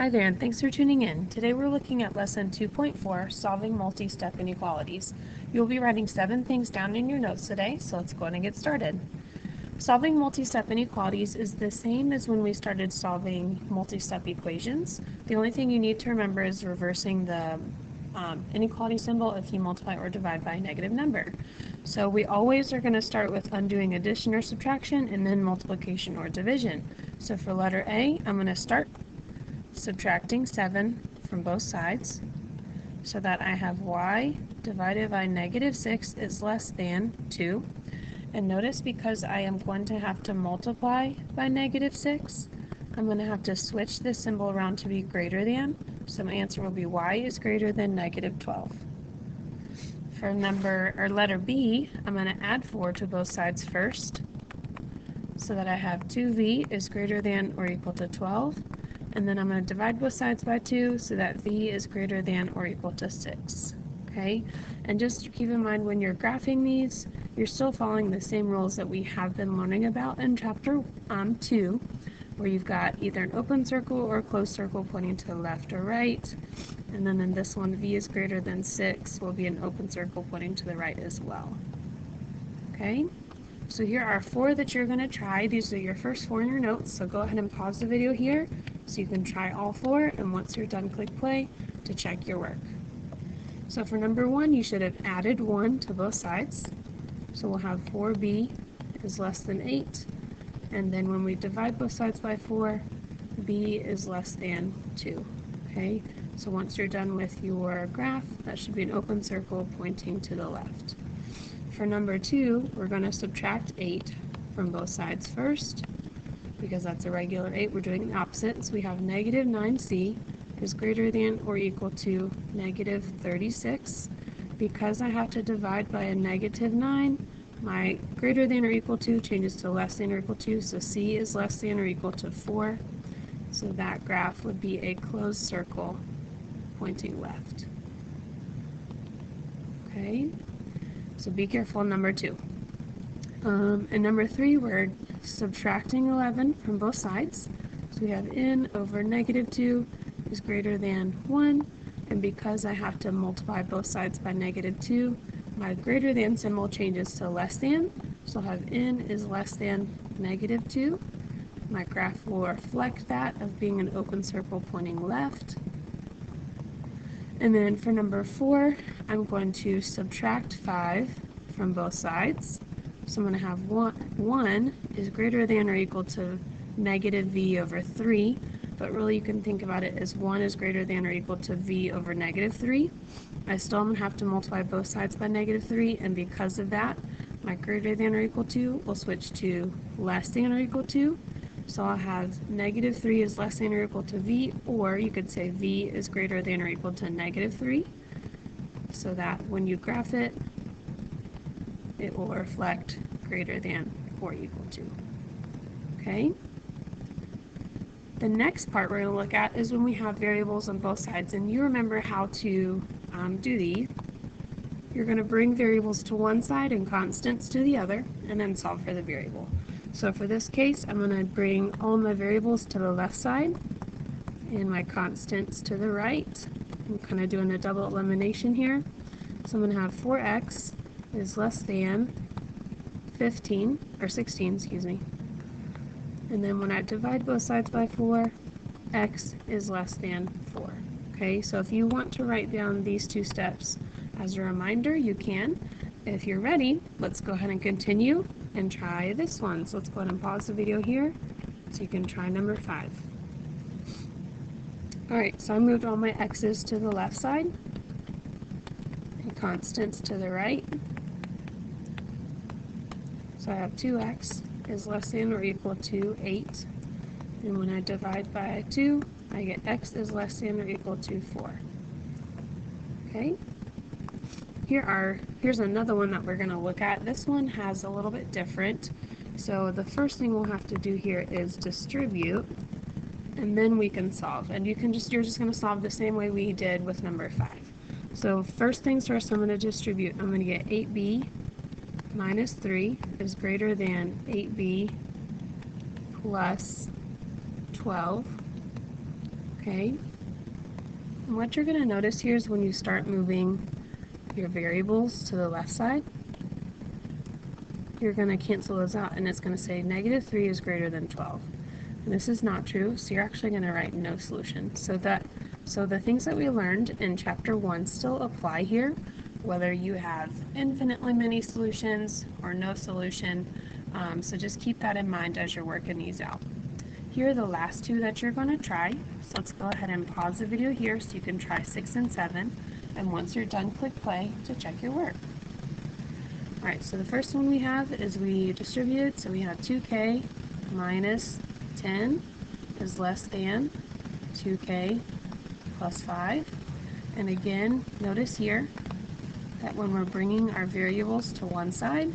Hi there, and thanks for tuning in. Today we're looking at Lesson 2.4, Solving Multi-Step Inequalities. You'll be writing 7 things down in your notes today, so let's go ahead and get started. Solving multi-step inequalities is the same as when we started solving multi-step equations. The only thing you need to remember is reversing the inequality symbol if you multiply or divide by a negative number. So we always are going to start with undoing addition or subtraction and then multiplication or division. So for letter A, I'm going to start subtracting 7 from both sides so that I have y divided by negative 6 is less than 2. And notice, because I am going to have to multiply by negative 6, I'm going to have to switch this symbol around to be greater than. So my answer will be y is greater than negative 12. For letter B, I'm going to add 4 to both sides first so that I have 2v is greater than or equal to 12. And then I'm going to divide both sides by 2 so that v is greater than or equal to 6. Okay? And just keep in mind, when you're graphing these, you're still following the same rules that we have been learning about in chapter 2, where you've got either an open circle or a closed circle pointing to the left or right. And then in this one, v is greater than 6 will be an open circle pointing to the right as well. Okay? So here are 4 that you're going to try. These are your first 4 in your notes, so go ahead and pause the video here so you can try all 4, and once you're done, click play to check your work. So for number 1, you should have added 1 to both sides. So we'll have 4b is less than 8, and then when we divide both sides by 4, b is less than 2. Okay, so once you're done with your graph, that should be an open circle pointing to the left. For number 2, we're going to subtract 8 from both sides first, because that's a regular 8. We're doing the opposite, so we have negative 9c is greater than or equal to negative 36. Because I have to divide by a negative 9, my greater than or equal to changes to less than or equal to, so c is less than or equal to 4. So that graph would be a closed circle pointing left. Okay, so be careful in number 2. In number 3, we're subtracting 11 from both sides. So we have n over negative 2 is greater than 1, and because I have to multiply both sides by negative 2, my greater than symbol changes to less than, so I'll have n is less than negative 2. My graph will reflect that of being an open circle pointing left. And then for number 4, I'm going to subtract 5 from both sides. So I'm going to have 1 is greater than or equal to negative v over 3, but really you can think about it as 1 is greater than or equal to v over negative 3. I still am going to have to multiply both sides by negative 3, and because of that, my greater than or equal to will switch to less than or equal to. So I'll have negative 3 is less than or equal to v, or you could say v is greater than or equal to negative 3, so that when you graph it, it will reflect greater than or equal to. Okay? The next part we're going to look at is when we have variables on both sides, and you remember how to do these. You're going to bring variables to one side and constants to the other, and then solve for the variable. So for this case, I'm going to bring all my variables to the left side and my constants to the right. I'm kind of doing a double elimination here. So I'm going to have 4x is less than 16, excuse me. And then when I divide both sides by 4, x is less than 4. Okay, so if you want to write down these 2 steps as a reminder, you can. If you're ready, let's go ahead and continue and try this one. So let's go ahead and pause the video here so you can try number 5. Alright, so I moved all my x's to the left side and constants to the right. So I have 2x is less than or equal to 8. And when I divide by 2, I get x is less than or equal to 4. Okay? Here's another one that we're going to look at. This one has a little bit different. So the first thing we'll have to do here is distribute, and then we can solve. And you're just going to solve the same way we did with number 5. So first things first, I'm going to distribute. I'm going to get 8b minus 3 is greater than 8b plus 12. Okay, Okay. And what you're going to notice here is when you start moving your variables to the left side, you're going to cancel those out, and it's going to say -3 is greater than 12. And this is not true, so you're actually going to write no solution. So the things that we learned in chapter 1 still apply here, whether you have infinitely many solutions or no solution. So just keep that in mind as you're working these out. Here are the last two that you're going to try. So let's go ahead and pause the video here so you can try 6 and 7. And once you're done, click play to check your work. Alright, so the first one we have is we distributed, so we have 2k minus 10 is less than 2k plus 5. And again, notice here that when we're bringing our variables to one side,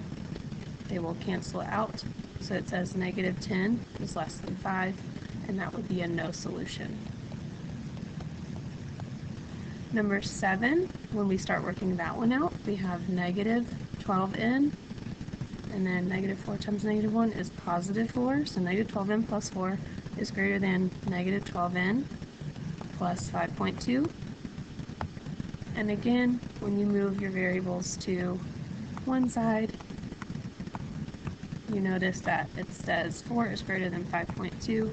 they will cancel out. So it says -10 is less than 5, and that would be a no solution. Number 7, when we start working that one out, we have -12n, and then -4 times -1 is +4, so -12n plus 4 is greater than -12n plus 5.2. And again, when you move your variables to one side, you notice that it says 4 is greater than 5.2,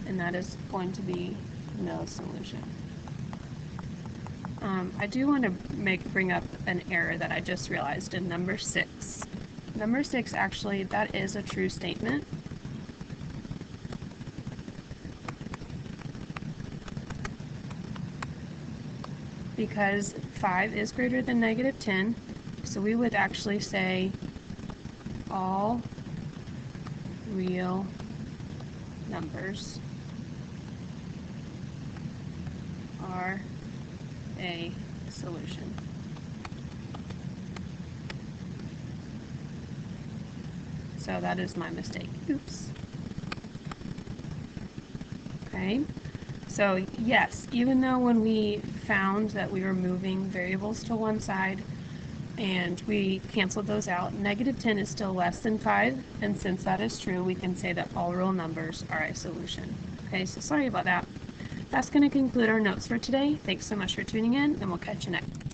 and that is going to be no solution. I do want to bring up an error that I just realized in number 6. Number 6, actually, that is a true statement. Because 5 is greater than -10, so we would actually say all real numbers are a solution. So that is my mistake. Oops. Okay. So yes, even though when we found that we were moving variables to one side and we canceled those out, -10 is still less than 5, and since that is true, we can say that all real numbers are a solution. Okay, so sorry about that. That's going to conclude our notes for today. Thanks so much for tuning in, and we'll catch you next.